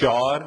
4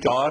4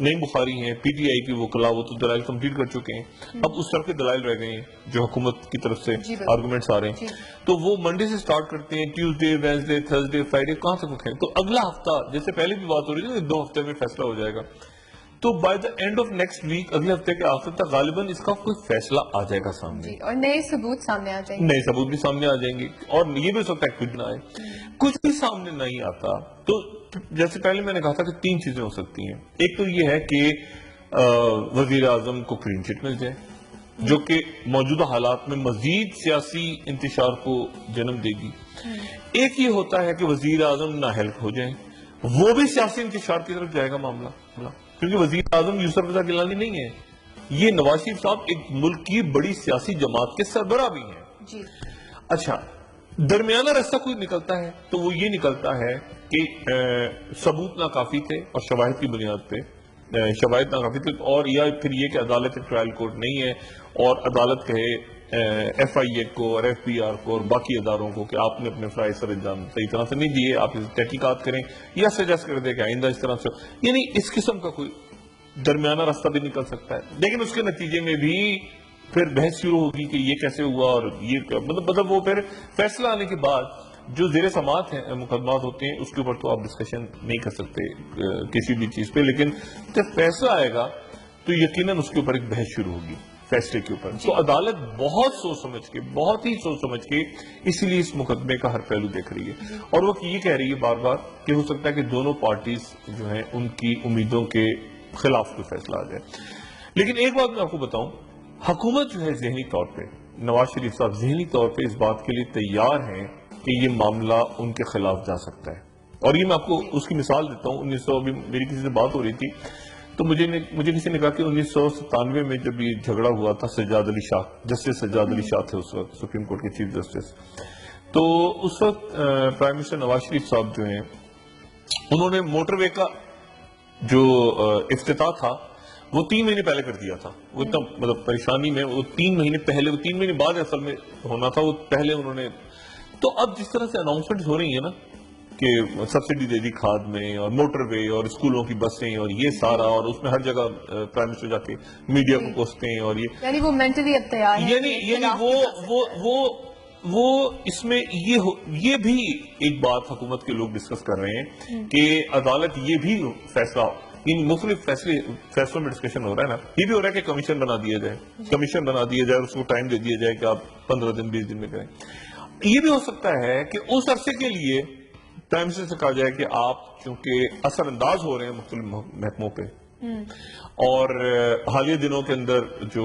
نئی بخاری ہیں P T I کی وکلا وہ تو دلائل کمپلیٹ کر چکے ہیں، اب اس طرف کے دلائل رہ گئے ہیں جو حکومت کی طرف سے آرگومنٹس آ رہے ہیں، تو وہ منڈے سے سٹارٹ کرتے ہیں، ٹیوزڈے وینسڈے تھرسڈے فرائیڈے کہاں سے رکھیں، تو اگلا ہفتہ جیسے پہلے بھی بات ہو رہی ہے 2 ہفتے میں فیصلہ ہو جائے گا، تو by the end of next week اگلے ہفتے کے آخر تک غالباً اس کا کوئی فیصلہ آ جائے گا سامنے، اور نئے ثبوت سامنے آ جائیں گے، نئے ثبوت بھی سامنے آ جائیں گے، اور یہ بھی ہو سکتا ہے کچھ نہ آئے، کچھ بھی سامنے نہیں آتا تو جیسے پہلے میں نے کہا تھا کہ 3 چیزیں ہو سکتی ہیں، ایک تو یہ ہے کہ وزیر اعظم کو کلین چٹ مل جائے جو کہ موجودہ حالات میں مزید سیاسی انتشار کو جنم دے گی، ایک یہ ہوتا ہے کہ وزیر اعظم نااہل ہو جائیں، وہ بھی سیاسی انتشار کی طرف جائے گا معاملہ، کیونکہ وزیر اعظم یوسف رضا گیلانی نہیں ہے، یہ نواز شریف صاحب ایک ملک کی بڑی سیاسی جماعت کے سربراہ بھی ہیں۔ اچھا درمیانہ راستہ کوئی نکلتا ہے تو وہ یہ نکلتا ہے کہ ثبوت ناکافی تھے اور شواہد کی بنیاد پہ شواہد ناکافی تھے، اور یا پھر یہ کہ عدالت ٹرائل کورٹ نہیں ہے اور عدالت کہے ایف آئی اے کو اور ایف بی آر کو اور باقی اداروں کو کہ آپ نے اپنے فرائض سر انجام صحیح طرح سے نہیں دیے، آپ اس تحقیقات کریں یا سجیسٹ کر دیں کہ آئندہ اس طرح سے، یعنی اس قسم کا کوئی درمیانہ راستہ بھی نکل سکتا ہے، لیکن اس کے نتیجے میں بھی پھر بحث شروع ہوگی کہ یہ کیسے ہوا اور یہ مطلب وہ پھر فیصلہ آنے کے بعد جو زیر سماعت ہیں مقدمات ہوتے ہیں اس کے اوپر تو آپ ڈسکشن نہیں کر سکتے کسی بھی چیز پہ، لیکن جب فیصلہ آئے گا تو یقیناً اس کے اوپر ایک بحث شروع ہوگی فیصلے کے اوپر، تو عدالت بہت سوچ سمجھ کے بہت ہی سوچ سمجھ کے اسی لیے اس مقدمے کا ہر پہلو دیکھ رہی ہے، اور وہ یہ کہہ رہی ہے بار بار کہ ہو سکتا ہے کہ دونوں پارٹیز جو ہیں ان کی امیدوں کے خلاف کوئی فیصلہ آ جائے، لیکن ایک بات میں آپ کو بتاؤں، حکومت جو ہے ذہنی طور پہ نواز شریف صاحب ذہنی طور پہ اس بات کے لیے تیار ہیں کہ یہ معاملہ ان کے خلاف جا سکتا ہے، اور یہ میں آپ کو اس کی مثال دیتا ہوں، 1900 ابھی میری کسی سے بات ہو رہی تھی تو مجھے کسی نے کہا کہ 1997 میں جب یہ جھگڑا ہوا تھا سجاد علی شاہ، جسٹس سجاد علی شاہ تھے اس وقت سپریم کورٹ کے چیف جسٹس، تو اس وقت پرائم منسٹر نواز شریف صاحب جو ہیں انہوں نے موٹر وے کا جو افتتاح تھا وہ 3 مہینے پہلے کر دیا تھا، وہ اتنا مطلب پریشانی میں وہ 3 مہینے پہلے، وہ 3 مہینے بعد اصل میں ہونا تھا، وہ پہلے انہوں نے، تو اب جس طرح سے اناؤنسمنٹ ہو رہی ہیں نا کہ سبسڈی دے دی کھاد میں اور موٹر وے اور اسکولوں کی بسیں اور یہ سارا، اور اس میں ہر جگہ پرائم منسٹر جا کے میڈیا کو پوچھتے ہیں، اور یہ یعنی وہ مینٹلی اب تیار ہے، یعنی وہ اس میں یہ بھی ایک بات حکومت کے لوگ ڈسکس کر رہے ہیں کہ عدالت یہ بھی فیصلہ، ان مختلف فیصلوں میں ڈسکشن ہو رہا ہے نا، یہ بھی ہو رہا ہے کہ کمیشن بنا دیا جائے، اس کو ٹائم دے دیا جائے کہ آپ 15 دن 20 دن میں کریں، یہ بھی ہو سکتا ہے کہ اس عرصے کے لیے پرائم منسٹر سے کہا جائے کہ آپ چونکہ اثر انداز ہو رہے ہیں مختلف محکموں پہ اور حالیہ دنوں کے اندر جو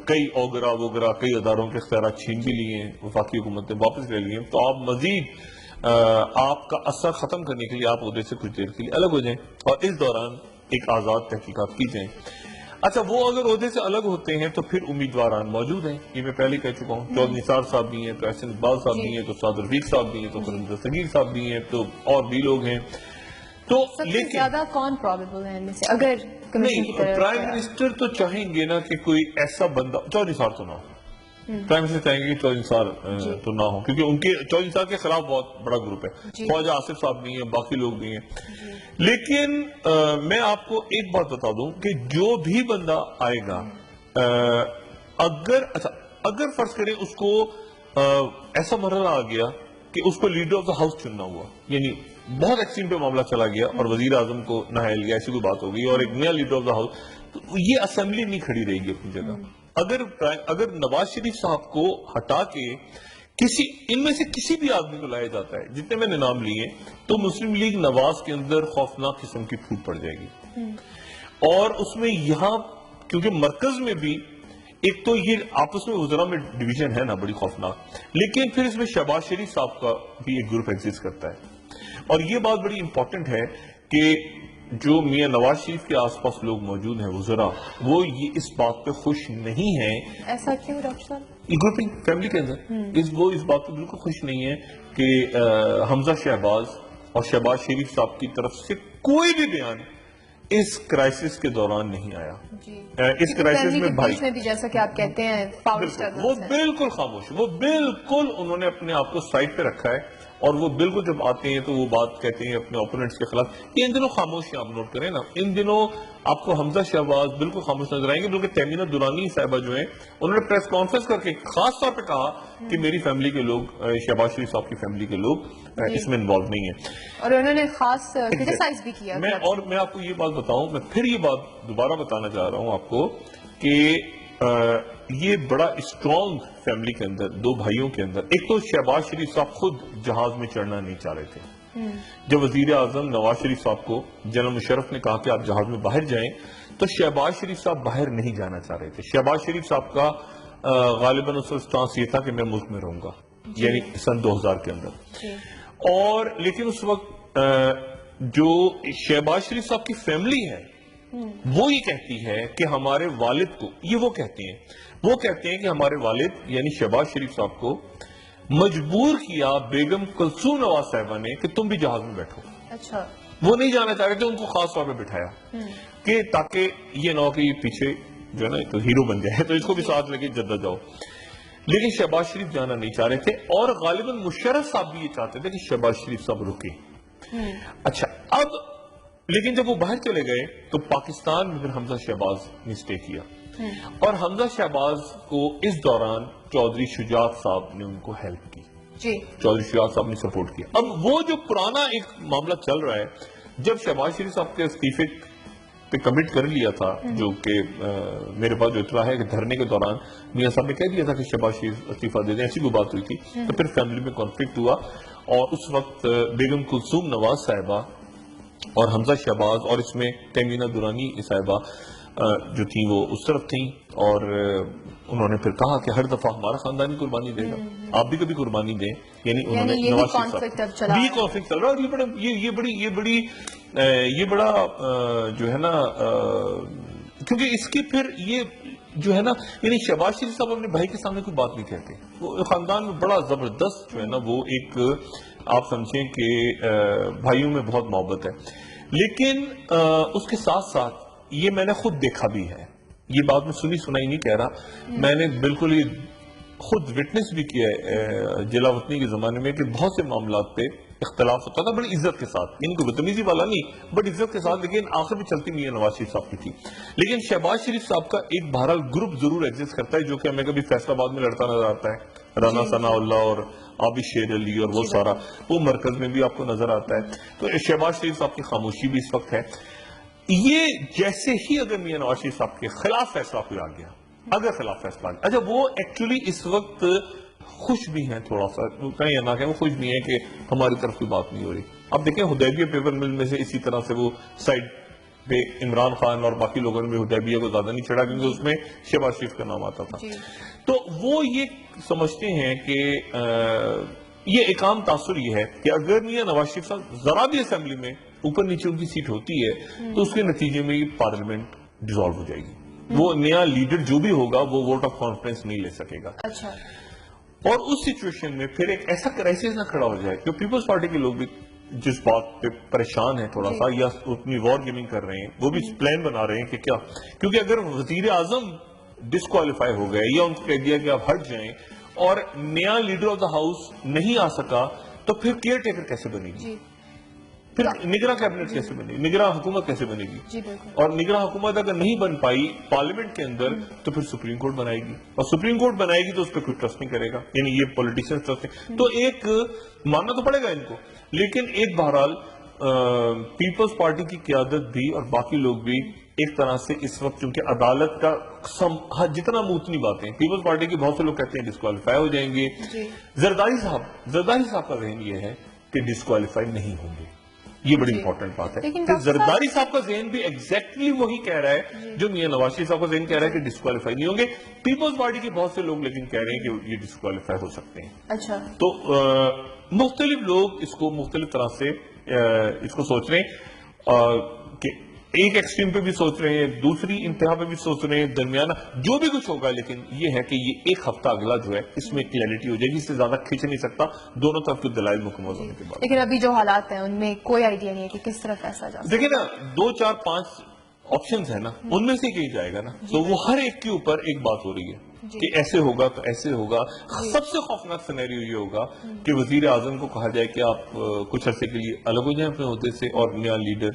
کئی اوگرا کئی اداروں کے اختیارات چھین بھی لیے ہیں وفاقی حکومت نے واپس لے لیے ہیں، تو آپ مزید آپ کا اثر ختم کرنے کے لیے آپ عہدے سے کچھ دیر کے لیے الگ ہو جائیں اور اس دوران ایک آزاد تحقیقات کی جائیں۔ اچھا وہ اگر عہدے سے الگ ہوتے ہیں تو پھر امیدواران موجود ہیں، یہ میں پہلے کہہ چکا ہوں، چودھری نثار صاحب بھی ہیں، تو احسن اقبال صاحب بھی ہیں، تو سعد رفیق صاحب بھی ہیں، تو خلیل دستگیر صاحب بھی ہیں، تو اور بھی لوگ ہیں، تو سب سے زیادہ کون پرابیبل ہے ان میں سے؟ اگر کمیشن کی طرف پرائم منسٹر تو چاہیں گے نا کہ کوئی ایسا بندہ، چودھری نثار تو نہ ہو، پرائم منسٹر چاہیں گے کہ چودھری نثار تو نہ ہو، کیونکہ ان کے چودھری نثار کے خلاف بہت بڑا گروپ ہے، خواجہ آصف صاحب بھی ہیں، باقی لوگ بھی ہیں، لیکن میں آپ کو ایک بات بتا دوں کہ جو بھی بندہ آئے گا اگر فرض کریں اس کو ایسا مرحلہ آ گیا کہ اس کو لیڈر آف دا ہاؤس چننا ہوا، یعنی بہت ایکسٹریم پہ معاملہ چلا گیا اور وزیر اعظم کو نہائے لیا، ایسی کوئی بات ہو گئی اور ایک نیا لیڈر آف دا ہاؤس، تو یہ اسمبلی نہیں کھڑی رہے گی اپنی جگہ، اگر نواز شریف صاحب کو ہٹا کے ان میں سے کسی بھی آدمی کو لایا جاتا ہے، جتنے میں نے نام لیے، تو مسلم لیگ نواز کے اندر خوفناک قسم کی پھوٹ پڑ جائے گی، اور اس میں یہاں کیونکہ مرکز میں بھی ایک تو یہ آپس میں وزراء میں ڈویژن ہے نا بڑی خوفناک، لیکن پھر اس میں شہباز شریف صاحب کا بھی ایک گروپ ایگزسٹ کرتا ہے، اور یہ بات بڑی امپورٹنٹ ہے کہ جو میاں نواز شریف کے آس پاس لوگ موجود ہیں وزراء، وہ یہ اس بات پہ خوش نہیں ہیں، ایسا کیوں ڈاکٹر صاحب؟ یہ گروپنگ فیملی کے اندر وہ اس بات پہ بالکل خوش نہیں ہے کہ حمزہ شہباز اور شہباز شریف صاحب کی طرف سے کوئی بھی بیان اس کرائسس کے دوران نہیں آیا، اس کرائسس میں بھائی بھی جیسا کہ آپ کہتے ہیں وہ بالکل خاموش، وہ بالکل انہوں نے اپنے آپ کو سائڈ پہ رکھا ہے اور وہ بالکل جب آتے ہیں تو وہ بات کہتے ہیں اپنے اوپوننٹس کے خلاف. یہ ان دنوں خاموش ہیں, آپ نوٹ کریں نا, ان دنوں آپ کو حمزہ شہباز بالکل خاموش نظر آئیں گے, بلکہ تیمینہ دورانی صاحبہ جو ہیں انہوں نے پریس کانفرنس کر کے خاص طور پہ کہا کہ میری فیملی کے لوگ, شہباز شریف صاحب کی فیملی کے لوگ اس میں انوالو نہیں ہیں, اور انہوں نے خاص کرٹیسائز بھی کیا. میں آپ کو یہ بات بتاؤں, میں پھر یہ بات دوبارہ بتانا چاہ رہا ہوں آپ کو کہ یہ بڑا اسٹرانگ فیملی کے اندر, دو بھائیوں کے اندر, ایک تو شہباز شریف صاحب خود جہاز میں چڑھنا نہیں چاہ رہے تھے. جب وزیر اعظم نواز شریف صاحب کو جنرل مشرف نے کہا کہ آپ جہاز میں باہر جائیں, تو شہباز شریف صاحب باہر نہیں جانا چاہ رہے تھے. شہباز شریف صاحب کا غالباً اس وقت سٹانس یہ تھا کہ میں ملک میں رہوں گا, یعنی سن 2000 کے اندر. اور لیکن اس وقت جو شہباز شریف صاحب کی فیملی ہے وہ یہ کہتی ہے کہ ہمارے والد کو, یہ وہ کہتے ہیں کہ ہمارے والد یعنی شہباز شریف صاحب کو مجبور کیا بیگم کلثوم نواز صاحبہ نے کہ تم بھی جہاز میں بیٹھو. اچھا, وہ نہیں جانا چاہ رہے تھے, ان کو خاص طور پہ بٹھایا کہ تاکہ یہ نہ ہو کہ یہ پیچھے جو ہے نا تو ہیرو بن جائے, تو اس کو بھی ساتھ لے کے جدہ جاؤ. لیکن شہباز شریف جانا نہیں چاہ رہے تھے, اور غالباً مشرف صاحب بھی یہ چاہتے تھے کہ شہباز شریف صاحب رکے. اچھا, اب لیکن جب وہ باہر چلے گئے تو پاکستان میں پھر حمزہ شہباز نے اسٹے کیا, اور حمزہ شہباز کو اس دوران چودھری شجاعت صاحب نے ان کو ہیلپ کی. چودھری شجاعت صاحب نے سپورٹ کیا. اب وہ جو پرانا ایک معاملہ چل رہا ہے, جب شہباز شریف صاحب کے استعفے پہ کمٹ کر لیا تھا, جو کہ میرے پاس جو اطلاع ہے کہ دھرنے کے دوران میاں صاحب نے کہہ دیا تھا کہ شہباز شریف استعفیٰ دے دیں, ایسی کوئی بات ہوئی تھی, تو پھر فیملی میں کانفلکٹ ہوا, اور اس وقت بیگم کلثوم نواز صاحبہ اور حمزہ شہباز اور اس میں تیمینہ دورانی صاحبہ جو تھیں وہ اس طرف تھیں, اور انہوں نے پھر کہا کہ ہر دفعہ ہمارا خاندان ہی قربانی دے گا, آپ بھی کبھی قربانی دیں. یعنی انہوں نے نواز شریف صاحب بھی کانفلکٹ چل رہا ہے, اور یہ بڑا جو ہے نا, کیونکہ اس کی پھر یہ جو ہے نا, یعنی شہباز شریف صاحب اپنے بھائی کے سامنے کوئی بات نہیں کہتے, وہ خاندان میں بڑا زبردست جو ہے نا, وہ ایک آپ سمجھیں کہ بھائیوں میں بہت محبت ہے. لیکن اس کے ساتھ ساتھ یہ میں نے خود دیکھا بھی ہے, یہ بات میں سنی سنائی نہیں کہہ رہا, میں نے بالکل یہ خود وٹنس بھی کیا ہے جلا وطنی کے زمانے میں, کہ بہت سے معاملات پہ اختلاف ہوتا تھا بڑی عزت کے ساتھ, ان کو بدتمیزی والا نہیں, بٹ عزت کے ساتھ, لیکن آخر میں چلتی میاں نواز شریف صاحب کی تھی. لیکن شہباز شریف صاحب کا ایک بہرحال گروپ ضرور ایگزسٹ کرتا ہے, جو کہ ہمیں کبھی فیصل آباد میں لڑتا نظر آتا ہے, رانا ثناء اللہ اور عابد شیر علی اور وہ سارا, وہ مرکز میں بھی آپ کو نظر آتا ہے. تو شہباز شریف صاحب کی خاموشی بھی اس وقت ہے. یہ جیسے ہی اگر میاں نواز شریف صاحب کے خلاف فیصلہ کوئی آ گیا, اگر خلاف فیصلہ آ گیا, اچھا وہ ایکچولی اس وقت خوش بھی ہیں, تھوڑا سا کہیں یا نہ کہیں, وہ خوش بھی ہیں کہ ہماری طرف کوئی بات نہیں ہو رہی. اب دیکھیں حدیبیہ پیپر مل میں سے اسی طرح سے وہ سائڈ پہ عمران خان اور باقی لوگوں نے بھی حدیبیہ کو زیادہ نہیں چڑھا, کیونکہ اس میں شہباز شریف کا نام آتا تھا. تو وہ یہ سمجھتے ہیں کہ یہ ایک عام تاثر یہ ہے کہ اگر میاں نواز شریف صاحب ذرا بھی اسمبلی میں اوپر نیچے ان کی سیٹ ہوتی ہے تو اس کے نتیجے میں یہ پارلیمنٹ ڈیزالو ہو جائے گی. وہ نیا لیڈر جو بھی ہوگا وہ ووٹ آف کانفیڈنس نہیں لے سکے گا. اور اس سچویشن میں پھر ایک ایسا کرائسس نہ کھڑا ہو جائے, جو پیپلز پارٹی کے لوگ بھی جس بات پہ پریشان ہیں تھوڑا سا, یا اپنی وار گیمنگ کر رہے ہیں, وہ بھی پلان بنا رہے ہیں کہ کیا, کیونکہ اگر وزیر اعظم ڈسکوالیفائی ہو گئے یا ان کو کہہ دیا کہ آپ ہٹ جائیں اور نیا لیڈر آف دا ہاؤس نہیں آ سکا, تو پھر کیئر ٹیکر کیسے بنے گی, پھر نگراں کیبنٹ کیسے بنے گی, نگراں حکومت کیسے بنے گی, اور نگراں حکومت اگر نہیں بن پائی پارلیمنٹ کے اندر تو پھر سپریم کورٹ بنائے گی, اور سپریم کورٹ بنائے گی تو اس پہ کوئی ٹرسٹ نہیں کرے گا, یعنی یہ پولیٹیشین ٹرسٹ نہیں, تو ایک ماننا تو پڑے گا ان کو. لیکن ایک بہرحال پیپلز پارٹی کی قیادت بھی اور باقی لوگ بھی ایک طرح سے اس وقت, چونکہ عدالت کا جتنا موتنی باتیں, پیپلز پارٹی کے بہت سے لوگ کہتے ہیں ڈسکوالیفائی ہو جائیں گے. زرداری صاحب کا ذہن یہ ہے کہ ڈسکوالیفائی نہیں ہوں گے, یہ بڑی امپورٹنٹ بات ہے. کہ زرداری صاحب کا ذہن بھی ایگزیکٹلی وہی کہہ رہا ہے جو میاں نواز شریف صاحب کا ذہن کہہ رہا ہے کہ ڈسکوالیفائی نہیں ہوں گے. پیپلز پارٹی کے بہت سے لوگ لیکن کہہ رہے ہیں کہ یہ ڈسکوالیفائی ہو سکتے ہیں. اچھا, تو مختلف لوگ اس کو مختلف طرح سے اس کو سوچ رہے ہیں, کہ ایک ایکسٹریم پہ بھی سوچ رہے ہیں, دوسری انتہا پہ بھی سوچ رہے ہیں, درمیانہ جو بھی کچھ ہوگا. لیکن یہ ہے کہ یہ ایک ہفتہ اگلا جو ہے اس میں کلیئرٹی ہو جائے گی, اس سے زیادہ کھینچ نہیں سکتا دونوں طرف کے دلائل مکمل ہونے کے بعد. لیکن ابھی جو حالات ہیں ان میں کوئی آئیڈیا نہیں ہے کہ کس طرف ایسا جا سکتا. دیکھیں نا 2 4 5 آپشنز ہیں نا, ان میں سے کہیں جائے گا نا, تو وہ ہر ایک کے اوپر ایک بات ہو رہی ہے. کہ ایسے ہوگا تو ایسے ہوگا. سب سے خوفناک سینیریو یہ ہوگا کہ وزیر اعظم کو کہا جائے کہ آپ کچھ عرصے کے لیے الگ ہو جائیں اپنے عہدے سے اور نیا لیڈر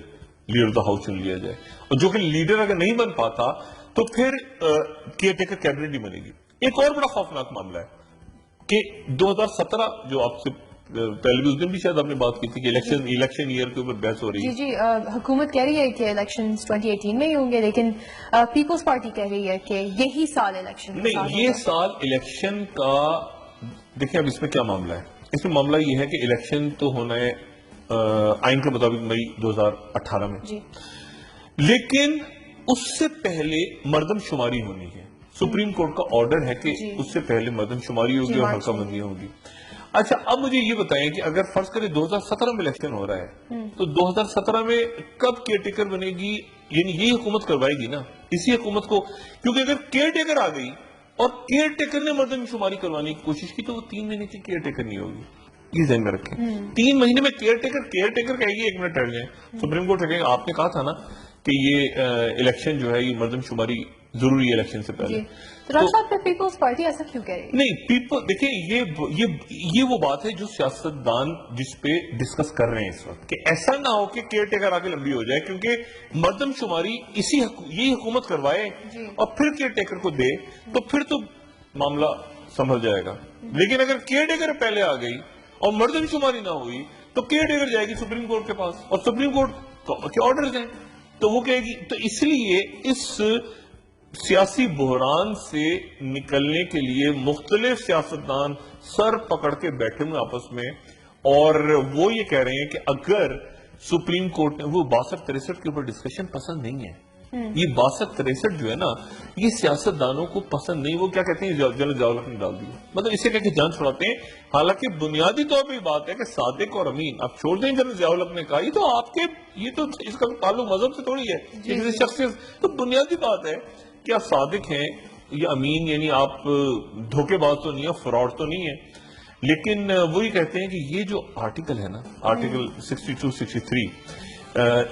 آف دا ہاؤس چن لیا جائے, اور جو کہ لیڈر اگر نہیں بن پاتا تو پھر کیئر ٹیکر کیبنٹ نہیں بنے گی. ایک اور بڑا خوفناک معاملہ ہے کہ 2017 جو آپ سے پہلے بھی اس دن بھی شاید آپ نے بات کی تھی کہ الیکشن ایئر کے اوپر بحث ہو رہی ہے. جی حکومت کہہ رہی ہے کہ الیکشن 2018 میں ہی ہوں گے, لیکن پیپلز پارٹی کہہ رہی ہے کہ یہی سال الیکشن نہیں, یہ سال الیکشن کا دیکھیں. اب اس میں کیا معاملہ ہے؟ اس میں معاملہ یہ ہے کہ الیکشن تو ہونا ہے آئین کے مطابق مئی 2018 میں, لیکن اس سے پہلے مردم شماری ہونی ہے. سپریم کورٹ کا آرڈر ہے کہ اس سے پہلے مردم شماری ہوگی اور حلقہ بندیاں ہوگی. اچھا, اب مجھے یہ بتائیں کہ اگر فرض کریں 2017 میں الیکشن ہو رہا ہے تو 2017 میں کب کیئر ٹیکر بنے گی؟ یعنی یہی حکومت کروائے گی نا, اسی حکومت کو, کیونکہ اگر کیئر ٹیکر آ گئی اور کیئر ٹیکر نے مردم شماری کروانے کی کوشش کی تو وہ 3 مہینے کی کیئر ٹیکر نہیں ہوگی. یہ ذہن میں رکھیں, 3 مہینے میں کیئر ٹیکر کہے گی 1 منٹ ٹھہر جائیں, سپریم کورٹ کہے گا آپ نے کہا تھا نا کہ یہ الیکشن جو ہے یہ مردم شماری ضروری ہے الیکشن سے پہلے. پیپلز پارٹی ایسا کیوں کہہ رہی ہے؟ نہیں, پیپل دیکھیں یہ وہ بات ہے جو سیاستدان جس پہ ڈسکس کر رہے ہیں اس وقت, کہ ایسا نہ ہو کہ کیئر ٹیکر آ کے لمبی ہو جائے, کیونکہ مردم شماری یہی حکومت کروائے اور پھر کیئر ٹیکر کو دے تو پھر تو معاملہ سنبھل جائے گا. لیکن اگر کیئر ٹیکر پہلے آ گئی اور مردم شماری نہ ہوئی تو کیئر ٹیکر جائے گی سپریم کورٹ کے پاس, اور سپریم کورٹ کے آرڈرز ہیں تو وہ کہے گی. تو اس لیے اس سیاسی بحران سے نکلنے کے لیے مختلف سیاستدان سر پکڑ کے بیٹھے ہوئے آپس میں, اور وہ یہ کہہ رہے ہیں کہ اگر سپریم کورٹ نے وہ 62-63 کے اوپر ڈسکشن پسند نہیں ہے, یہ 62-63 جو ہے نا یہ سیاستدانوں کو پسند نہیں, وہ کیا کہتے ہیں جنرل ضیاء الحق نے ڈال دیا, مطلب اسے کہہ کے جان چھڑاتے ہیں. حالانکہ بنیادی طور پہ یہ بات ہے کہ صادق اور امین, آپ چھوڑ دیں جنرل ضیاء الحق نے کہا, یہ تو آپ کے, یہ تو اس کا تعلق مذہب سے تھوڑی ہے, کسی شخصیت, تو بنیادی بات ہے کہ آپ صادق ہیں یا امین, یعنی آپ دھوکے باز تو نہیں ہے, فراڈ تو نہیں ہے. لیکن وہی کہتے ہیں کہ یہ جو آرٹیکل ہے نا, آرٹیکل 62-63,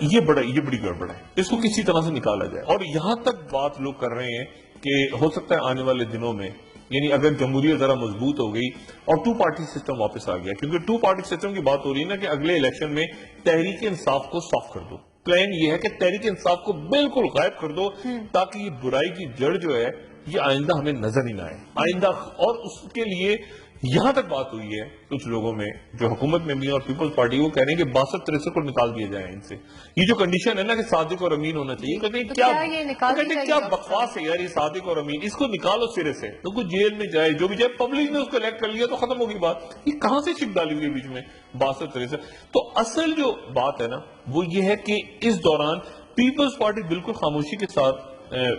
یہ بڑی گڑبڑ ہے, اس کو کسی طرح سے نکالا جائے. اور یہاں تک بات لوگ کر رہے ہیں کہ ہو سکتا ہے آنے والے دنوں میں, یعنی اگر جمہوریت ذرا مضبوط ہو گئی اور 2 پارٹی سسٹم واپس آ گیا, کیونکہ 2 پارٹی سسٹم کی بات ہو رہی ہے نا کہ اگلے الیکشن میں تحریک انصاف کو صاف کر دو. پلان یہ ہے کہ تحریک انصاف کو بالکل غائب کر دو تاکہ یہ برائی کی جڑ جو ہے یہ آئندہ ہمیں نظر ہی نہ آئے آئندہ. اور اس کے لیے یہاں تک بات ہوئی ہے کچھ لوگوں میں جو حکومت میں بھی اور پیپلز پارٹی, وہ کہہ رہے ہیں کہ 62-63 کو نکال دیا جائے ان سے. یہ جو کنڈیشن ہے نا کہ صادق اور امین ہونا چاہیے, کہتے ہیں کیا بکواس ہے یار یہ صادق اور امین, اس کو نکالو سرے سے, تو کوئی جیل میں جائے جو بھی جائے, پبلک نے اس کو الیکٹ کر لیا تو ختم ہوگی بات. یہ کہاں سے شک ڈالی ہوئی ہے بیچ میں 62-63؟ تو اصل جو بات ہے نا وہ یہ ہے کہ اس دوران پیپلز پارٹی بالکل خاموشی کے ساتھ,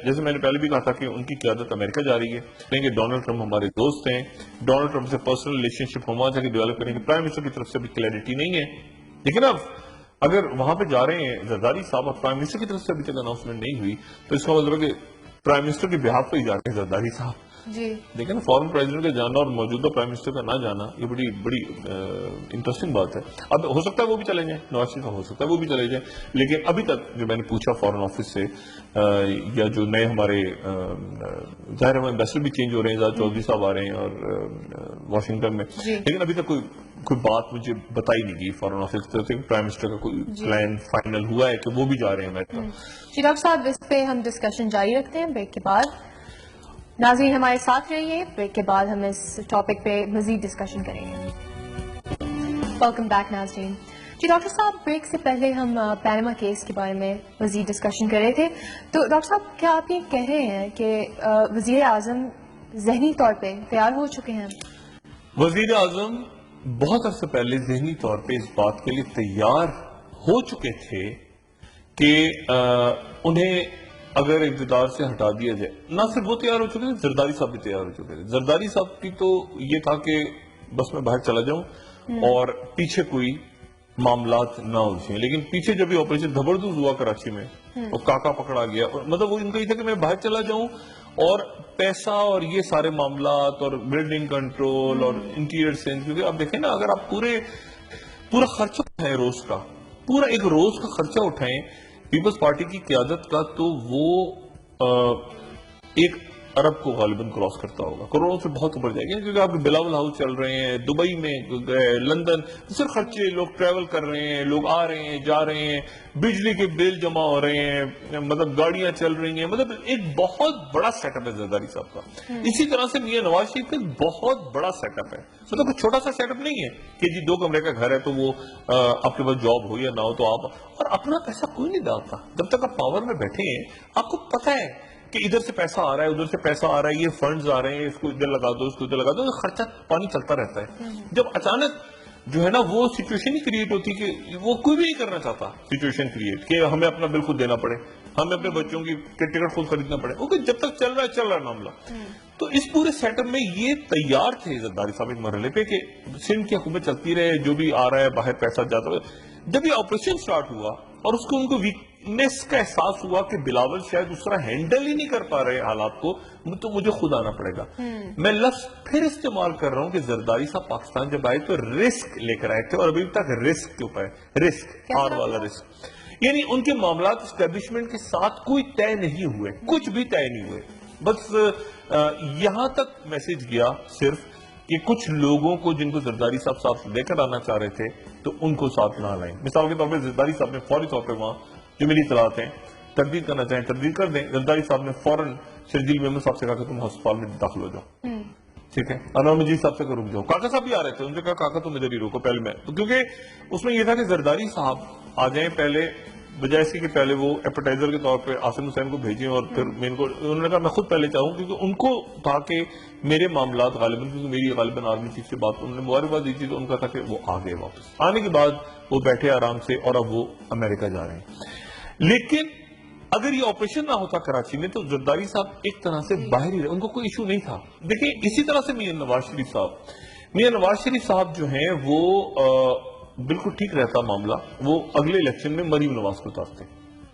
جیسے میں نے پہلے بھی کہا تھا کہ ان کی قیادت امریکہ جا رہی ہے, کہیں گے ڈونلڈ ٹرمپ ہمارے دوست ہیں, ڈونلڈ ٹرمپ سے پرسنل ریلیشن شپ ہم وہاں جا کے ڈیولپ کریں گے. پرائم منسٹر کی طرف سے بھی کلیئرٹی نہیں ہے, لیکن اب اگر وہاں پہ جا رہے ہیں زرداری صاحب اور پرائم منسٹر کی طرف سے ابھی تک اناؤنسمنٹ نہیں ہوئی تو اس کا مطلب ہے کہ پرائم منسٹر کے بہاف پہ ہی جا رہے ہیں زرداری صاحب. دیکھیں نا, فارن پریزیڈنٹ کا جانا اور موجودہ پرائم منسٹر کا نہ جانا یہ بڑی انٹرسٹنگ بات ہے. اب ہو سکتا ہے وہ بھی چلے جائیں, نواز شریف ہو سکتا ہے وہ بھی چلے جائیں, لیکن ابھی تک جو میں نے پوچھا فارن آفس سے یا جو نئے ہمارے ظاہر ہے ایمبیسڈر بھی چینج ہو رہے ہیں, زیادہ چودھری صاحب آ رہے ہیں اور واشنگٹن میں, لیکن ابھی تک کوئی بات مجھے بتائی نہیں گئی فارن آفس کی طرف سے پرائم منسٹر کا کوئی پلان فائنل ہوا ہے کہ وہ بھی جا رہے ہیں امریکہ. جی ڈاکٹر صاحب, اس پہ ہم ڈسکشن جاری رکھتے ہیں بریک کے بعد. ناظرین ہمارے ساتھ رہیے, بریک کے بعد ہم اس ٹاپک پہ مزید ڈسکشن کریں گے. ویلکم بیک ناظرین. جی ڈاکٹر صاحب, بریک سے پہلے ہم پینما کیس کے بارے میں مزید ڈسکشن کر رہے تھے, تو ڈاکٹر صاحب کیا آپ یہ کہہ رہے ہیں کہ وزیر اعظم ذہنی طور پہ تیار ہو چکے ہیں؟ وزیر اعظم بہت عرصے پہلے ذہنی طور پہ اس بات کے لیے تیار ہو چکے تھے کہ انہیں اگر اقتدار سے ہٹا دیا جائے. نہ صرف وہ تیار ہو چکے تھے, زرداری صاحب بھی تیار ہو چکے تھے. زرداری صاحب کی تو یہ تھا کہ بس میں باہر چلا جاؤں اور پیچھے کوئی معاملات نہ الجھیں, لیکن پیچھے جب یہ آپریشن زبردست ہوا کراچی میں اور کاکا پکڑا گیا, اور مطلب وہ ان کا یہ تھا کہ میں باہر چلا جاؤں اور پیسہ اور یہ سارے معاملات اور بلڈنگ کنٹرول اور انٹیریئر سینس, کیونکہ آپ دیکھیں نا اگر آپ پورا خرچہ اٹھائیں روز کا, پورا ایک روز کا خرچہ اٹھائیں پیپلز پارٹی کی قیادت کا, تو وہ ایک ارب کو غالباً کراس کرتا ہوگا، کروڑوں سے بہت اوپر جائے گا، کیونکہ آپ کے بلاول ہاؤس چل رہے ہیں، دبئی میں گئے، لندن، صرف خرچے، لوگ ٹریول کر رہے ہیں، لوگ آ رہے ہیں جا رہے ہیں، بجلی کے بل جمع ہو رہے ہیں، مطلب گاڑیاں چل رہی ہیں، مطلب ایک بہت بڑا سیٹ اپ ہے زرداری صاحب کا. اسی طرح سے میاں نواز شریف کا بہت بڑا سیٹ اپ ہے، مطلب کوئی چھوٹا سا سیٹ اپ نہیں ہے کہ جی 2 کمرے کا گھر ہے تو وہ آپ کے پاس جاب ہو یا نہ ہو تو آپ، اور اپنا پیسہ کوئی نہیں ڈالتا جب تک آپ پاور میں بیٹھے ہیں. آپ کو پتا ہے کہ ادھر سے پیسہ آ رہا ہے، ادھر سے پیسہ آ رہا ہے، یہ فنڈز آ رہے ہیں، اس کو ادھر لگا دو، اس کو ادھر لگا دو، خرچہ پانی چلتا رہتا ہے. جب اچانک جو ہے نا وہ سچویشن ہی کریٹ ہوتی کہ وہ کوئی بھی نہیں کرنا چاہتا سچویشن کریٹ کہ ہمیں اپنا بل خود دینا پڑے، ہمیں اپنے بچوں کی ٹکٹ خود خریدنا پڑے، اوکے جب تک چل رہا ہے معاملہ. تو اس پورے سیٹ اپ میں یہ تیار تھے زرداری صاحب ایک مرحلے پہ کہ سندھ کی حکومت چلتی رہے، جو بھی آ رہا ہے باہر پیسہ جاتا ہے. جب یہ آپریشن سٹارٹ ہوا اور اس کو ان کو ویکنیس کا احساس ہوا کہ بلاول شاید اس طرح ہینڈل ہی نہیں کر پا رہے حالات کو، تو مجھے خود آنا پڑے گا. میں لفظ پھر استعمال کر رہا ہوں کہ زرداری صاحب پاکستان جب آئے تو رسک لے کر آئے تھے، اور ابھی تک رسک کے اوپر رسک آر والا رسک، یعنی ان کے معاملات اسٹیبلشمنٹ کے ساتھ کوئی طے نہیں ہوئے، کچھ بھی طے نہیں ہوئے. بس یہاں تک میسج گیا صرف کہ کچھ لوگوں کو جن کو زرداری صاحب ساتھ لے کر آنا چاہ رہے تھے تو ان کو ساتھ نہ لائیں. مثال کے طور پہ زرداری صاحب نے فوری طور پہ وہاں جو میری اطلاعات ہیں تردید کرنا چاہیں تردید کر دیں. زرداری صاحب نے فوراً شرجیل میمن صاحب سے کہا کہ تم ہسپتال میں داخل ہو جاؤ، ٹھیک ہے. انور مجید صاحب سے کہ رک جاؤ. کاکا صاحب بھی آ رہے تھے، ان سے کہا کاکا تم ادھر ہی روکو پہلے میں، کیونکہ اس میں یہ تھا کہ زرداری صاحب آ جائیں پہلے، بجائے اس کہ پہلے وہ ایپیٹائزر کے طور پہ آصم حسین کو بھیجیں اور پھر میں انہوں نے کہا میں خود پہلے چاہوں، کیونکہ ان کو تھا کہ میرے معاملات غالباً، کیونکہ میری غالباً آرمی چیف سے بات انہوں نے مبارکباد دی تھی، تو ان کا تھا کہ وہ آ گئے واپس. آنے کے بعد وہ بیٹھے آرام سے اور اب وہ امریکہ جا رہے ہیں. لیکن اگر یہ آپریشن نہ ہوتا کراچی میں تو زرداری صاحب ایک طرح سے باہر ہی رہے، ان کو کوئی ایشو نہیں تھا. دیکھیں اسی طرح سے میاں نواز شریف صاحب جو ہیں وہ بالکل ٹھیک رہتا معاملہ، وہ اگلے الیکشن میں مریم نواز کو اتارتے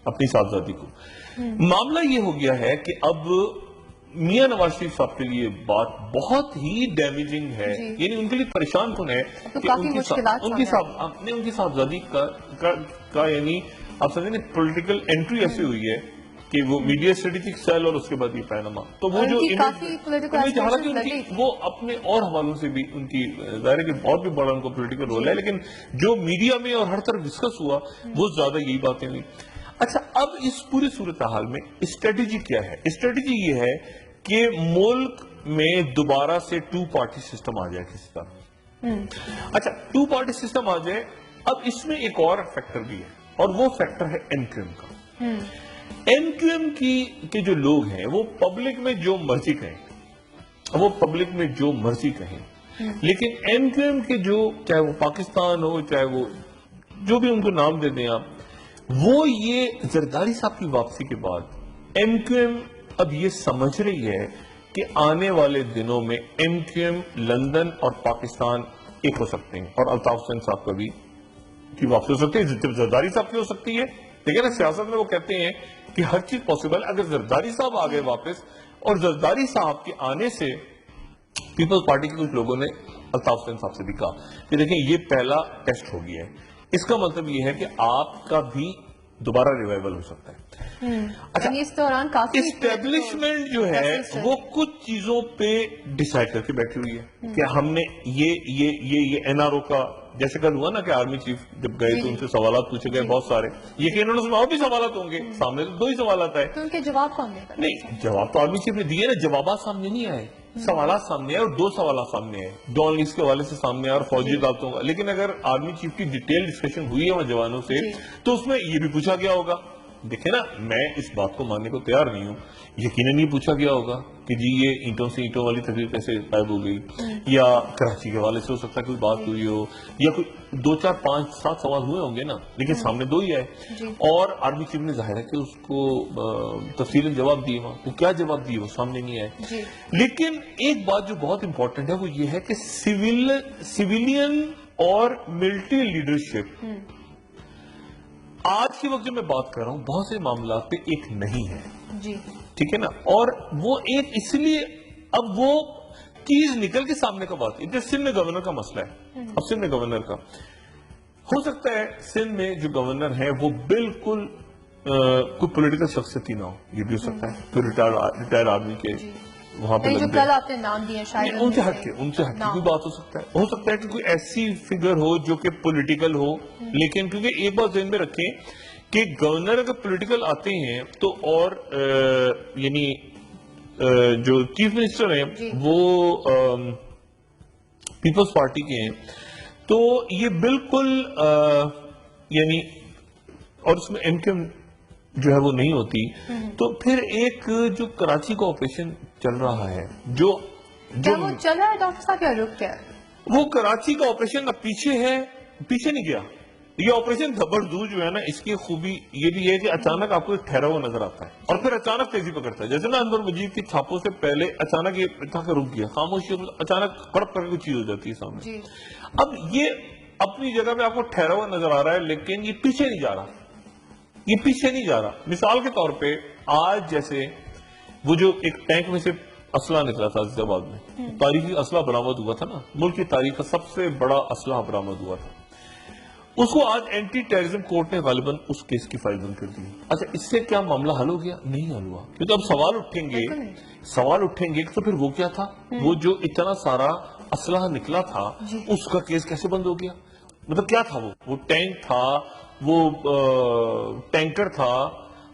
اپنی صاحبزادی کو. معاملہ یہ ہو گیا ہے کہ اب میاں نواز شریف صاحب کے لیے بات بہت ہی ڈیمیجنگ ہے، یعنی ان کے لیے پریشان کن ہے کہ ان کی صاحبزادی کا یعنی آپ سمجھیں پولیٹیکل انٹری ایسی ہوئی ہے کہ وہ میڈیا اسٹریٹجک سیل اور اس کے بعد یہ پیناما، تو وہ جو حالانکہ وہ اپنے اور حوالوں سے بھی ان کی ظاہر ہے کہ بہت بھی بڑا ان کو پولیٹیکل رول ہے، لیکن جو میڈیا میں اور ہر طرف ڈسکس ہوا وہ زیادہ یہی باتیں ہوئی. اچھا اب اس پوری صورتحال میں اسٹریٹجی کیا ہے؟ اسٹریٹجی یہ ہے کہ ملک میں دوبارہ سے 2 پارٹی سسٹم آ جائے کسی طرح. اچھا 2 پارٹی سسٹم آ جائے، اب اس میں ایک اور فیکٹر بھی ہے اور وہ فیکٹر ہے این کیو ایم کا. این کیو ایم کے جو لوگ ہیں وہ پبلک میں جو مرضی کہیں، لیکن این کیو ایم کے جو چاہے وہ پاکستان ہو چاہے وہ جو بھی ان کو نام دے دیں آپ، وہ یہ زرداری صاحب کی واپسی کے بعد این کیو ایم اب یہ سمجھ رہی ہے کہ آنے والے دنوں میں این کیو ایم لندن اور پاکستان ایک ہو سکتے ہیں، اور الطاف حسین صاحب کا بھی کی واپسی ہو سکتی ہے، زرداری صاحب کی ہو سکتی ہے. لیکن سیاست میں وہ کہتے ہیں کہ ہر چیز پاسبل. اگر زرداری صاحب آ گئے واپس، اور زرداری صاحب کے آنے سے پیپلز پارٹی کے کچھ لوگوں نے الطاف حسین صاحب سے بھی کہا کہ دیکھیں یہ پہلا ٹیسٹ ہو گیا ہے، اس کا مطلب یہ ہے کہ آپ کا بھی دوبارہ ریوائیول ہو سکتا ہے. اچھا اس دوران کافی اسٹیبلشمنٹ جو ہے وہ کچھ چیزوں پہ ڈیسائیڈ کر کے بیٹھی ہوئی ہے کہ ہم نے یہ این آر او کا، جیسے کل ہوا نا کہ آرمی چیف جب گئے تو ان سے سوالات پوچھے گئے بہت سارے، یہ کہ انہوں نے اور بھی سوالات ہوں گے، سامنے تو 2 ہی سوالات آئے، تو ان کے جواب کون دے گا؟ نہیں جواب تو آرمی چیف نے دیے نا، جوابات سامنے نہیں آئے، سوالات سامنے آئے اور 2 سوالات سامنے آئے، ڈان لیز کے حوالے سے سامنے آئے اور فوجی عدالتوں کا. لیکن اگر آرمی چیف کی ڈیٹیل ڈسکشن ہوئی ہے وہاں جوانوں سے تو اس میں یہ بھی پوچھا گیا ہوگا. دیکھیں نا میں اس بات کو ماننے کو تیار نہیں ہوں، یقیناً یہ پوچھا گیا ہوگا کہ جی یہ اینٹوں سے اینٹوں والی تقریر کیسے غائب ہو گئی، یا کراچی کے حوالے سے ہو سکتا ہے کوئی بات ہوئی ہو، یا کوئی 2 4 5 7 سوال ہوئے ہوں گے نا، لیکن سامنے 2 ہی آئے. اور آرمی چیف نے ظاہر ہے کہ اس کو تفصیل جواب دیے، وہاں وہ کیا جواب دیے وہ سامنے نہیں آئے. لیکن ایک بات جو بہت امپورٹنٹ ہے وہ یہ ہے کہ سویلین اور ملٹری لیڈرشپ آج کے وقت جو میں بات کر رہا ہوں بہت سے معاملات پہ ایک نہیں ہے، ٹھیک ہے نا. اور وہ ایک اس لیے اب وہ چیز نکل کے سامنے کا بات ہے. سندھ میں گورنر کا مسئلہ ہے، اب سندھ میں گورنر کا ہو سکتا ہے سندھ میں جو گورنر ہے وہ بالکل کوئی پولیٹیکل شخصیت ہی نہ ہو، یہ بھی ہو سکتا ہے کوئی ریٹائر آرمی کے وہاں پہ جو کل آپ نے نام دیا شاید ان سے ہٹ کے کوئی بات ہو سکتا ہے کہ کوئی ایسی فگر ہو جو کہ پولیٹیکل ہو، لیکن کیونکہ ایک بات ذہن میں رکھیں کہ گورنر اگر پولیٹیکل آتے ہیں تو اور یعنی جو چیف منسٹر ہیں وہ پیپلز پارٹی کے ہیں، تو یہ بالکل یعنی اور اس میں انکم جو ہے وہ نہیں ہوتی، تو پھر ایک جو کراچی کا آپریشن چل رہا ہے جو وہ چل رہا ہے ڈاکٹر صاحب یا رک گیا؟ وہ کراچی کا آپریشن اب پیچھے ہے، پیچھے نہیں گیا. یہ آپریشن زبردست جو ہے نا، اس کی خوبی یہ بھی ہے کہ اچانک آپ کو ایک ٹھہرا ہوا نظر آتا ہے اور پھر اچانک تیزی پکڑتا ہے. جیسے نا انور مجید کی چھاپوں سے پہلے اچانک یہ تھا کہ رک گیا، خاموشی اچانک کڑپ کر کے کوئی چیز ہو جاتی ہے سامنے. اب یہ اپنی جگہ پہ آپ کو ٹھہرا ہوا نظر آ رہا ہے، لیکن یہ پیچھے نہیں جا رہا، یہ پیچھے نہیں جا رہا. مثال کے طور پہ آج جیسے وہ جو ایک ٹینک میں سے اسلحہ نکلا تھا عزیز آباد میں، تاریخی اسلحہ برآمد ہوا تھا نا، ملک کی تاریخ کا سب سے بڑا اسلحہ برآمد ہوا تھا، اس کو آج اینٹی ٹیررزم کورٹ نے غالباً اس کیس کی فائل بند کر دی. اچھا اس سے کیا معاملہ حل ہو گیا؟ نہیں حل ہوا، کیونکہ اب سوال اٹھیں گے تو پھر وہ کیا تھا، وہ جو اتنا سارا اسلحہ نکلا تھا اس کا کیس کیسے بند ہو گیا؟ مطلب کیا تھا وہ ٹینک تھا، وہ ٹینکر تھا،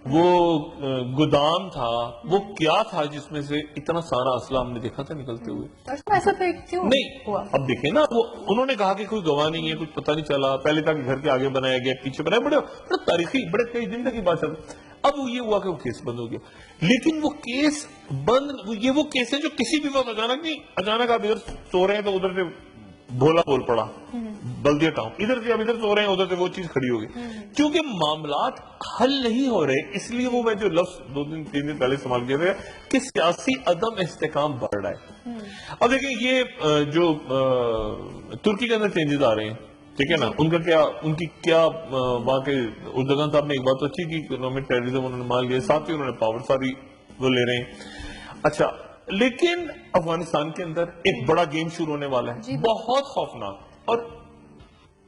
وہ گودام تھا، وہ کیا تھا جس میں سے اتنا سارا اسلحہ ہم نے دیکھا تھا نکلتے ہوئے؟ ایسا پھر کیوں نہیں، اب دیکھیں نا، وہ انہوں نے کہا کہ کوئی گواہ نہیں ہے، کچھ پتہ نہیں چلا، پہلے تک گھر کے آگے بنایا گیا، پیچھے بنایا، بڑے تاریخی، بڑے کئی دن تک کی بات چل. اب یہ ہوا کہ وہ کیس بند ہو گیا، لیکن وہ کیس بند، یہ وہ کیس ہے جو کسی بھی وقت اچانک نہیں، اچانک آپ ادھر سو رہے ہیں تو ادھر سے بھولا بول پڑا بلدیہ ٹاؤن، ادھر سے اب ادھر سو رہے ہیں ادھر سے وہ چیز کھڑی ہو گئی. کیونکہ معاملات حل نہیں ہو رہے، اس لیے وہ میں جو لفظ 2-3 دن پہلے استعمال کیا تھا کہ سیاسی عدم استحکام بڑھ رہا ہے. اب دیکھیں یہ جو ترکی کے اندر چینجز آ رہے ہیں، ٹھیک ہے نا، ان کی کیا وہاں کے اردگان صاحب نے ایک بات اچھی کی، اکنامک ٹیررزم انہوں نے مان لیا، ساتھ ہی انہوں نے پاور ساری وہ لے رہے ہیں. اچھا لیکن افغانستان کے اندر ایک بڑا گیم شروع ہونے والا ہے، بہت خوفناک. اور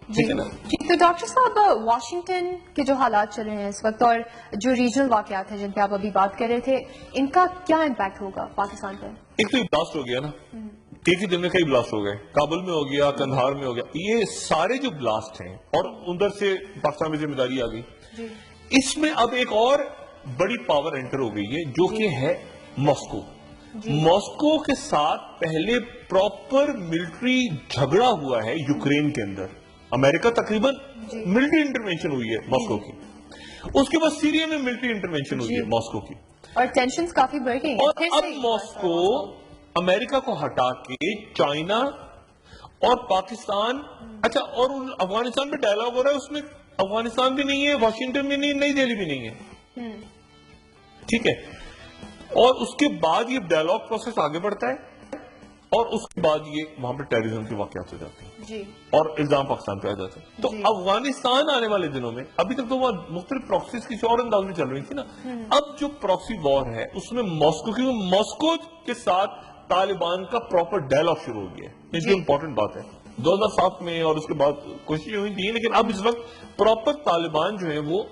تو ڈاکٹر صاحب واشنگٹن کے جو حالات چل رہے ہیں اس وقت اور جو ریجنل واقعات ہیں جن پہ آپ ابھی بات کر رہے تھے، ان کا کیا امپیکٹ ہوگا پاکستان پر؟ ایک تو بلاسٹ ہو گیا نا، ایک ہی دن میں کئی بلاسٹ ہو گئے، کابل میں ہو گیا، کندھار میں ہو گیا، یہ سارے جو بلاسٹ ہیں اور ادھر سے پاکستان میں ذمہ داری آ گئی. اس میں اب ایک اور بڑی پاور انٹر ہو گئی ہے جو کہ ہے ماسکو. ماسکو کے ساتھ پہلے پراپر ملٹری جھگڑا ہوا ہے یوکرین کے اندر، امریکہ تقریباً ملٹری انٹرونشن ہوئی ہے ماسکو کی، اس کے بعد سیریا میں ملٹری انٹرونشن ہوئی ہے ماسکو کی، اور ٹینشنز کافی بڑھ گئی. اور اب ماسکو امریکہ کو ہٹا کے چائنا اور پاکستان، اچھا اور افغانستان میں ڈائلاگ ہو رہا ہے، اس میں افغانستان بھی نہیں ہے، واشنگٹن بھی نہیں ہے، نئی دہلی بھی نہیں ہے، ٹھیک ہے. اور اس کے بعد یہ ڈائلاگ پروسیس آگے بڑھتا ہے اور اس کے بعد یہ وہاں پہ ٹیررزم کے واقعات ہو جاتے ہیں اور الزام پاکستان پہ آ جاتے ہیں. تو افغانستان آنے والے دنوں میں، ابھی تک تو وہ مختلف پراکسیز کسی اور انداز میں چل رہی تھی نا، اب جو پراکسی وار ہے اس میں ماسکو کے ساتھ طالبان کا پراپر ڈائلاگ شروع ہو گیا ہے. یہ امپورٹنٹ بات ہے. 2007 میں اور اس کے بعد کوششیں ہوئی تھی، لیکن اب اس وقت پراپر طالبان جو ہے وہ،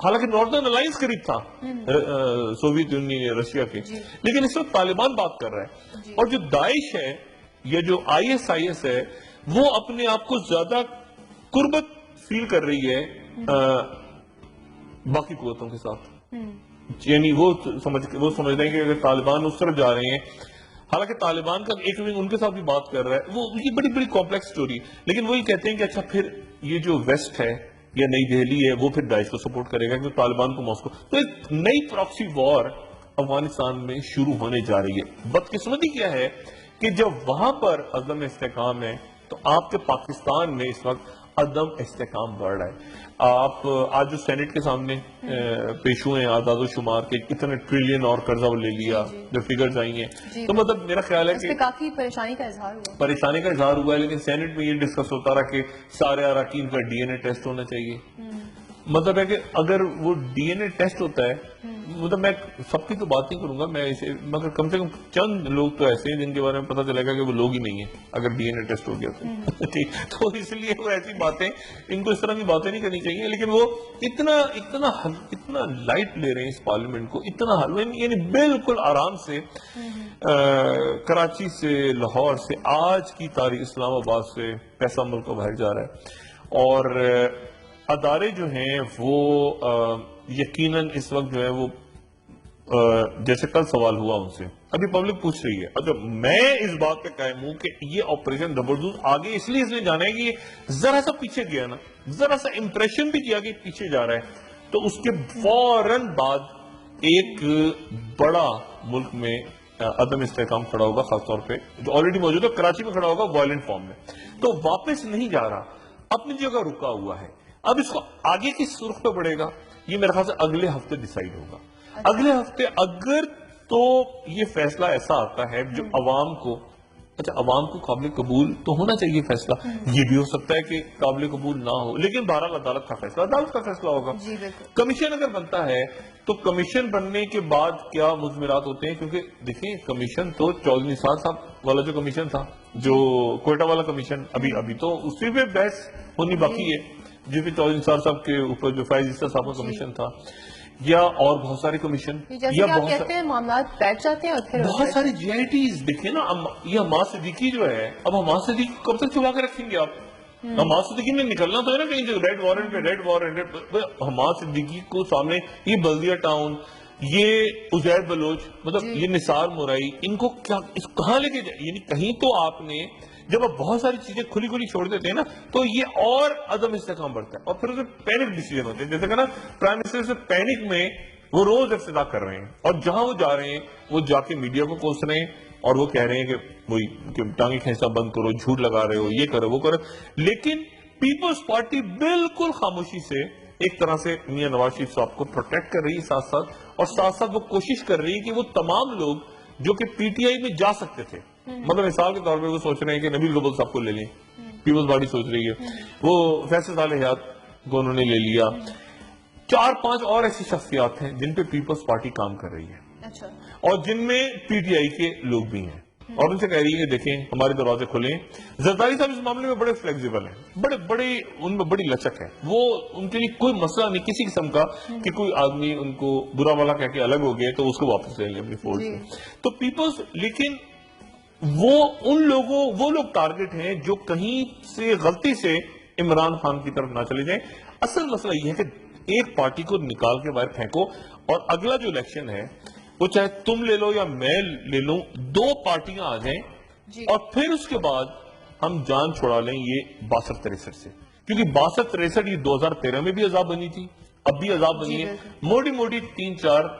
حالانکہ ناردرن الائنس قریب تھا سوویت یونین رشیا کے، لیکن اس وقت طالبان بات کر رہا ہے. اور جو داعش ہے یا جو ISIS ہے وہ اپنے آپ کو زیادہ قربت فیل کر رہی ہے باقی قوتوں کے ساتھ. یعنی وہ سمجھ رہے ہیں کہ اگر طالبان اس طرف جا رہے ہیں، حالانکہ طالبان کا ایک ونگ ان کے ساتھ بھی بات کر رہا ہے، وہ یہ بڑی بڑی کمپلیکس سٹوری، لیکن وہی کہتے ہیں کہ اچھا پھر یہ جو ویسٹ ہے یا نئی دہلی ہے وہ پھر داعش کو سپورٹ کرے گا کیونکہ طالبان کو ماسکو. تو ایک نئی پراکسی وار افغانستان میں شروع ہونے جا رہی ہے. بدقسمتی کیا ہے کہ جب وہاں پر عدم استحکام ہے تو آپ کے پاکستان میں اس وقت عدم استحکام بڑھ رہا ہے. آپ آج جو سینٹ کے سامنے پیش ہوئے ہیں اعداد و شمار کے، اتنے ٹریلین اور قرضہ لے لیا، جو فگرز آئی ہیں، تو مطلب میرا خیال ہے کہ کافی پریشانی کا اظہار ہوا ہے. لیکن سینٹ میں یہ ڈسکس ہوتا رہا کہ سارے اراکین کا DNA ٹیسٹ ہونا چاہیے. مطلب ہے کہ اگر وہ DNA ٹیسٹ ہوتا ہے مطلب میں سب کی تو بات نہیں کروں گا میں اسے، مگر کم سے کم چند لوگ تو ایسے ہیں جن کے بارے میں پتہ چلے گا کہ وہ لوگ ہی نہیں ہیں اگر ڈی این اے ٹیسٹ ہو گیا تو ٹھیک، تو اس لیے وہ ایسی باتیں، ان کو اس طرح کی باتیں نہیں کرنی چاہیے، لیکن وہ اتنا لائٹ لے رہے ہیں اس پارلیمنٹ کو، اتنا یعنی بالکل آرام سے کراچی سے، لاہور سے، آج کی تاریخ اسلام آباد سے پیسہ ملک کو باہر جا رہا ہے، اور ادارے جو ہیں وہ یقیناً اس وقت جو ہے وہ جیسے کل سوال ہوا ان سے، ابھی پبلک پوچھ رہی ہے، اچھا میں اس بات پہ قائم ہوں کہ یہ آپریشن زبردست آگے اس لیے جانا ہے کہ یہ ذرا سا پیچھے گیا نا، ذرا سا امپریشن بھی کیا کہ پیچھے جا رہا ہے، تو اس کے فوراً بعد ایک بڑا ملک میں عدم استحکام کھڑا ہوگا، خاص طور پہ جو آلریڈی موجود ہے کراچی میں کھڑا ہوگا وائلنٹ فارم میں، تو واپس نہیں جا رہا، اپنی جگہ رکا ہوا ہے، اب اس کو آگے کی سرخ پہ بڑھے گا، یہ میرے خیال سے اگلے ہفتے ڈیسائیڈ ہوگا، اگلے ہفتے اگر تو یہ فیصلہ ایسا آتا ہے جو عوام کو، اچھا عوام کو قابل قبول تو ہونا چاہیے فیصلہ، یہ بھی ہو سکتا ہے کہ قابل قبول نہ ہو، لیکن بہرحال عدالت کا فیصلہ ہوگا، کمیشن اگر بنتا ہے تو کمیشن بننے کے بعد کیا مضمرات ہوتے ہیں، کیونکہ دیکھیں کمیشن تو چودھری نثار صاحب والا جو کمیشن تھا، جو کوئٹہ والا کمیشن، ابھی تو اسی پہ بحث ہونی باقی ہے، جس پہ چودھری نثار صاحب کے اوپر جو فائز عیسیٰ صاحب کا کمیشن تھا، یا اور بہت سارے کمیشن، یا معاملات بیٹھ جاتے ہیں، اور پھر بہت ساری جی آئی ٹیز دیکھیں نا، یہ حماد صدیقی جو ہے، اب حماد صدیقی کب تک چھپا کے رکھیں گے آپ؟ حماد صدیقی نے نکلنا تو ہے نا کہیں، ریڈ وارنٹ حماد صدیقی کو سامنے، یہ بلدیہ ٹاؤن، یہ عزیر بلوچ، مطلب یہ نثار مورائی، ان کو کہاں لے کے جائے، یعنی کہیں تو آپ نے جب آپ بہت ساری چیزیں کھلی کھلی چھوڑ دیتے ہیں نا تو یہ اور عدم استحکام بڑھتا ہے، اور پھر اسے پینک ڈیسیجن ہوتے ہیں، جیسے کہ نا پرائم منسٹر سے پینک میں وہ روز افتتاح کر رہے ہیں، اور جہاں وہ جا رہے ہیں وہ جا کے میڈیا کو کوس رہے ہیں، اور وہ کہہ رہے ہیں کہ وہی کہ ٹانگیں کھینچنا بند کرو، جھوٹ لگا رہے ہو، یہ کرو وہ کرو، لیکن پیپلز پارٹی بالکل خاموشی سے ایک طرح سے میاں نواز شریف صاحب کو پروٹیکٹ کر رہی ہے ساتھ ساتھ، اور ساتھ ساتھ وہ کوشش کر رہی ہے کہ وہ تمام لوگ جو کہ پی ٹی آئی میں جا سکتے تھے، مطلب مثال کے طور پہ وہ سوچ رہے ہیں کہ نبیل گبل صاحب کو لے لیں، پیپلز پارٹی سوچ رہی ہے، وہ فیصل صالح حیات کو انہوں نے لے لیا، 4-5 اور ایسی شخصیات ہیں جن پہ پیپلز پارٹی کام کر رہی ہے، اور جن میں پی ٹی آئی کے لوگ بھی ہیں، اور ان سے کہہ رہی ہے کہ دیکھیں ہمارے دروازے کھلیں۔ زرداری صاحب اس معاملے میں بڑے فلیکسیبل ہیں، بڑے ان میں بڑی لچک ہے، وہ ان کے لیے کوئی مسئلہ نہیں کسی قسم کا کہ کوئی آدمی ان کو برا والا کہہ کے الگ ہو گئے تو اس کو واپس لے لیں اپنی فورس میں، تو پیپلز، لیکن وہ لوگ ٹارگٹ ہیں جو کہیں سے غلطی سے عمران خان کی طرف نہ چلے جائیں۔ اصل مسئلہ یہ ہے کہ ایک پارٹی کو نکال کے باہر پھینکو، اور اگلا جو الیکشن ہے وہ چاہے تم لے لو یا میں لے لوں، 2 پارٹیاں آ جائیں، اور پھر اس کے بعد ہم جان چھڑا لیں یہ 62-63 سے، کیونکہ 62-63 یہ 2013 میں بھی عذاب بنی تھی، اب بھی عذاب بنی ہے، موٹی 3-4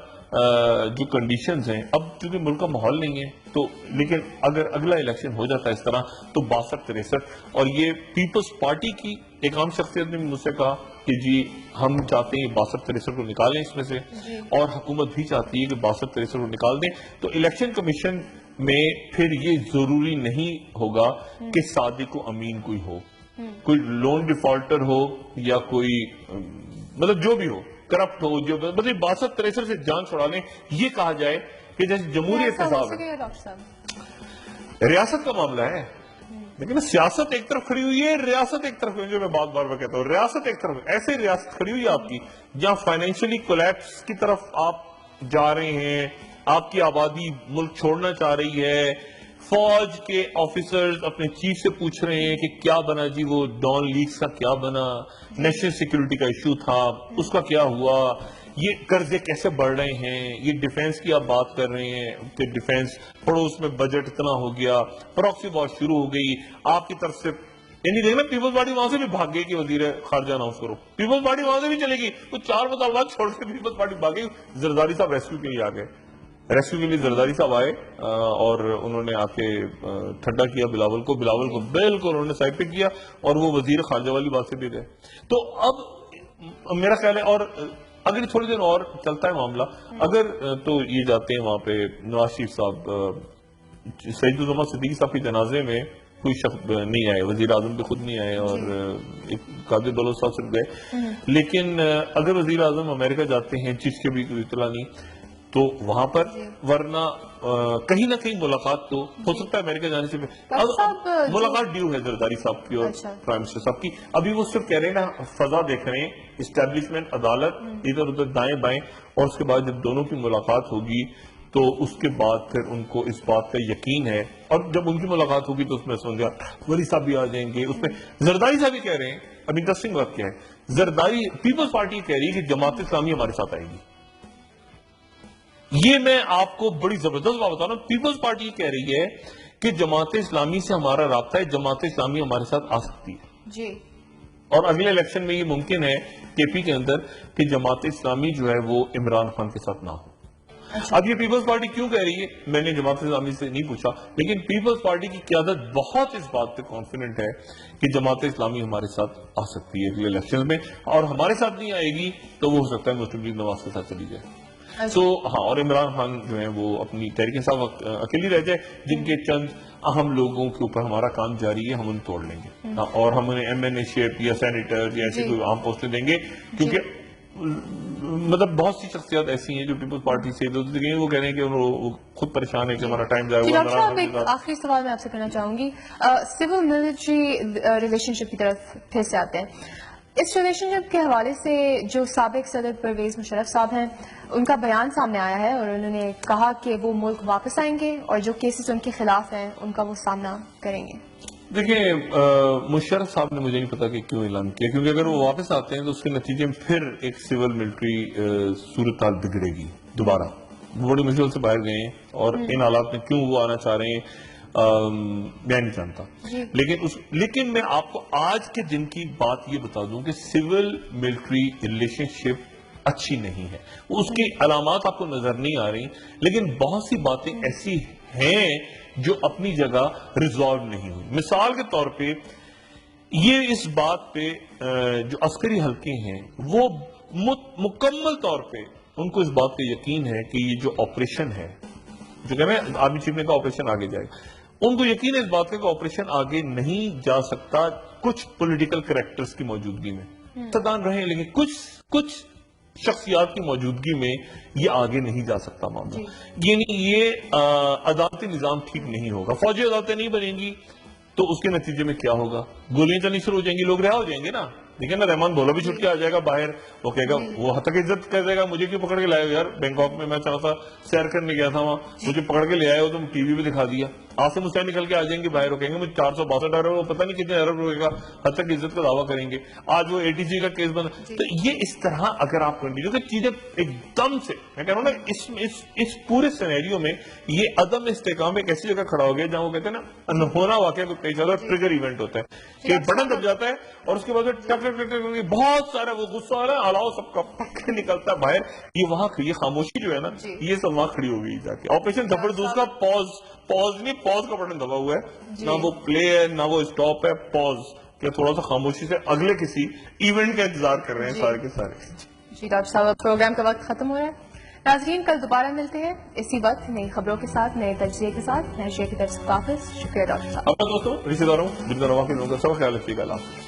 جو کنڈیشنز ہیں، اب کیونکہ ملک کا ماحول نہیں ہے تو، لیکن اگر اگلا الیکشن ہو جاتا ہے اس طرح تو 62-63، اور یہ پیپلز پارٹی کی ایک عام شخصیت نے مجھ سے کہا کہ جی ہم چاہتے ہیں 62-63 کو نکالیں اس میں سے، اور حکومت بھی چاہتی ہے کہ 62-63 کو نکال دیں، تو الیکشن کمیشن میں پھر یہ ضروری نہیں ہوگا کہ صادق و امین کوئی ہو، کوئی لون ڈیفالٹر ہو، یا کوئی مطلب جو بھی ہو کرپٹ ہو، جو مطلب 62-63 سے جان چھڑا لیں، یہ کہا جائے کہ جیسے جمہوری احتساب ہے، ریاست کا معاملہ ہے، لیکن سیاست ایک طرف کھڑی ہوئی ہے، ریاست ایک طرف، جو میں بار بار کہتا ہوں، ریاست ایک طرف، ایسے ریاست کھڑی ہوئی ہے آپ کی جہاں فائنینشلی کولیپس کی طرف آپ جا رہے ہیں، آپ کی آبادی ملک چھوڑنا چاہ رہی ہے، فوج کے آفیسرز اپنے چیف سے پوچھ رہے ہیں کہ کیا بنا جی وہ ڈان لیکس کا کیا بنا، نیشنل سیکیورٹی کا ایشو تھا اس کا کیا ہوا، یہ قرضے کیسے بڑھ رہے ہیں، یہ ڈیفینس کی آپ بات کر رہے ہیں کہ ڈیفینس پڑوس میں بجٹ اتنا ہو گیا، پراکسی وار شروع ہو گئی آپ کی طرف سے، یعنی دیکھنا پیپلز پارٹی وہاں سے بھی بھاگ گئی کہ وزیر خارجہ اناؤنس کرو، پیپلز پارٹی وہاں سے بھی چلے گی، تو 4 مطالبات چھوڑ کے پیپلز پارٹی بھاگ گئی، زرداری صاحب ریسکیو کے لیے آ گئے، ریسکیو کے لیے زرداری صاحب آئے، اور انہوں نے آ کے ٹھنڈا کیا بلاول کو بالکل انہوں نے سائڈ پہ کیا، اور وہ وزیر خارجہ والی بات سے بھی گئے، تو اب میرا خیال ہے، اور اگر تھوڑی دیر اور چلتا ہے معاملہ، اگر تو یہ جاتے ہیں وہاں پہ نواز شریف صاحب، سعید الزمان صدیقی صاحب کے جنازے میں کوئی شخص نہیں آئے، وزیر اعظم بھی خود نہیں آئے، اور ایک قادر دولت صاحب صرف گئے، لیکن اگر وزیر اعظم امریکہ جاتے ہیں جس کے بھی کوئی اطلاع نہیں تو وہاں پر، ورنہ کہیں نہ کہیں ملاقات تو ہو سکتا ہے امریکہ جانے سے ملاقات ڈیو ہے زرداری صاحب کی اور پرائم منسٹر صاحب کی. ابھی وہ صرف کہہ رہے ہیں نا فضا دیکھ رہے ہیں، اسٹیبلشمنٹ، عدالت، ادھر ادھر دائیں بائیں، اور اس کے بعد جب دونوں کی ملاقات ہوگی تو اس کے بعد پھر ان کو اس بات کا یقین ہے، اور جب ان کی ملاقات ہوگی تو اس میں سمجھا ولی صاحب بھی آ جائیں گے. اس میں زرداری صاحب بھی کہہ رہے ہیں، اب انٹرسٹنگ بات کیا ہے، زرداری پیپلز پارٹی کہہ رہی ہے کہ جماعت اسلامی ہمارے ساتھ آئے گی. یہ میں آپ کو بڑی زبردست بات بتا رہا ہوں، پیپلز پارٹی کہہ رہی ہے کہ جماعت اسلامی سے ہمارا رابطہ ہے، جماعت اسلامی ہمارے ساتھ آ سکتی ہے جی، اور اگلے الیکشن میں یہ ممکن ہے کے پی کے اندر کہ جماعت اسلامی جو ہے وہ عمران خان کے ساتھ نہ ہو. اب یہ پیپلز پارٹی کیوں کہہ رہی ہے میں نے جماعت اسلامی سے نہیں پوچھا، لیکن پیپلز پارٹی کی قیادت بہت اس بات پہ کانفیڈنٹ ہے کہ جماعت اسلامی ہمارے ساتھ آ سکتی ہے اگلے الیکشن میں، اور ہمارے ساتھ نہیں آئے گی تو وہ ہو سکتا ہے مسلم لیگ نواز کے ساتھ چلی جائے. سو ہاں، اور عمران خان جو ہے وہ اپنی تحریک انصاف اکیلی رہ جائے، جن کے چند اہم لوگوں کے اوپر ہمارا کام جاری ہے، ہم ان توڑ لیں گے اور ہم انہیں ایم این اے شپ یا سینیٹر یا ایسی کوئی عام پوسٹیں دیں گے، کیونکہ مطلب بہت سی شخصیات ایسی ہیں جو پیپلز پارٹی سے وہ کہہ رہے ہیں کہ وہ خود پریشان ہے کہ ہمارا ٹائم ضائع ہوا. ڈاکٹر صاحب ایک آخری سوال میں آپ سے کرنا چاہوں گی، سول ملٹری ریلیشن شپ کی طرف پھر سے آتے ہیں. اس ریلیشن شپ کے حوالے سے جو سابق صدر پرویز مشرف صاحب ہیں ان کا بیان سامنے آیا ہے اور انہوں نے کہا کہ وہ ملک واپس آئیں گے اور جو کیسز ان کے خلاف ہیں ان کا وہ سامنا کریں گے. دیکھیں مشرف صاحب نے مجھے نہیں پتا کہ کیوں اعلان کیا، کیونکہ اگر وہ واپس آتے ہیں تو اس کے نتیجے میں پھر ایک سول ملٹری صورتحال بگڑے گی دوبارہ. بڑی مشکل سے باہر گئے ہیں اور ان حالات میں کیوں وہ آنا چاہ رہے ہیں میں نہیں جانتا، لیکن میں آپ کو آج کے دن کی بات یہ بتا دوں کہ سول ملٹری ریلیشن شپ اچھی نہیں ہے. اس کی علامات آپ کو نظر نہیں آ رہی، لیکن بہت سی باتیں ایسی ہیں جو اپنی جگہ ریزالو نہیں ہوئی. مثال کے طور پہ یہ اس بات پہ جو عسکری حلقے ہیں وہ مکمل طور پہ ان کو اس بات پہ یقین ہے کہ یہ جو آپریشن ہے، جو کہہ رہے ہیں آرمی چیف نے کہا آپریشن آگے جائے گا، ان کو یقین ہے اس بات کا کہ آپریشن آگے نہیں جا سکتا کچھ پولیٹیکل کریکٹرز کی موجودگی میں. صدان رہے لیکن کچھ شخصیات کی موجودگی میں یہ آگے نہیں جا سکتا معاملہ. یعنی یہ عدالتی نظام ٹھیک نہیں ہوگا، فوجی عدالتیں نہیں بنیں گی تو اس کے نتیجے میں کیا ہوگا، گولیاں چلنی شروع ہو جائیں گی، لوگ رہا ہو جائیں گے نا. دیکھیں نا رحمان بھولا بھی چھٹ کے آ جائے گا باہر، وہ کہے گا وہ حتیٰ کہ عزت کہہ دے گا مجھے کیوں پکڑ کے لائے ہو یار، بینکاک میں میں چاہتا سیر کرنے گیا تھا وہاں، مجھے پکڑ کے لے آئے ہو تم ٹی وی پہ دکھا دیا. آصم حسین نکل کے آ جائیں گے باہر، وہ کہیں گے مجھے 462 ارب، وہ پتہ نہیں کتنے ارب روپے کا حتیٰ کہ عزت کا دعویٰ کریں گے. آج وہ اے ٹی سی کا کیس بنا. تو یہ اس طرح اگر آپ کنٹینیو کہ چیزیں ایک دم سے، میں کہہ رہا ہوں نا اس پورے سینیریو میں یہ عدم استحکام ایک ایسی جگہ کھڑا ہو گیا جہاں وہ کہتے ہیں نا انہونا واقعہ کو پیش آتا ہے، ٹریگر ایونٹ ہوتا ہے کہ بٹن دب جاتا ہے اور اس کے بعد ٹک ٹک ٹک بہت سارا وہ غصہ آ رہا ہے، ہلاؤ سب کا پک نکلتا ہے باہر. یہ وہاں یہ خاموشی جو ہے نا یہ سب وہاں کھڑی ہو گئی جا کے. آپریشن زبردست کا پوز نہیں، پوز کا بٹن دبا ہوا ہے، نہ وہ پلے ہے نہ وہ اسٹاپ ہے، پوز کہ تھوڑا سا خاموشی سے اگلے کسی ایونٹ کا انتظار کر رہے ہیں سارے کے سارے. جی ڈاکٹر صاحب پروگرام کا وقت ختم ہو رہا ہے. ناظرین کل دوبارہ ملتے ہیں اسی وقت نئی خبروں کے ساتھ، نئے تجزیے کے ساتھ. میں شیخ کی طرف سے حافظ. شکریہ ڈاکٹر صاحب. اپنا دوستوں رشتے داروں جن کا رواں کے لوگوں کا سب خیال رکھیے گا. اللہ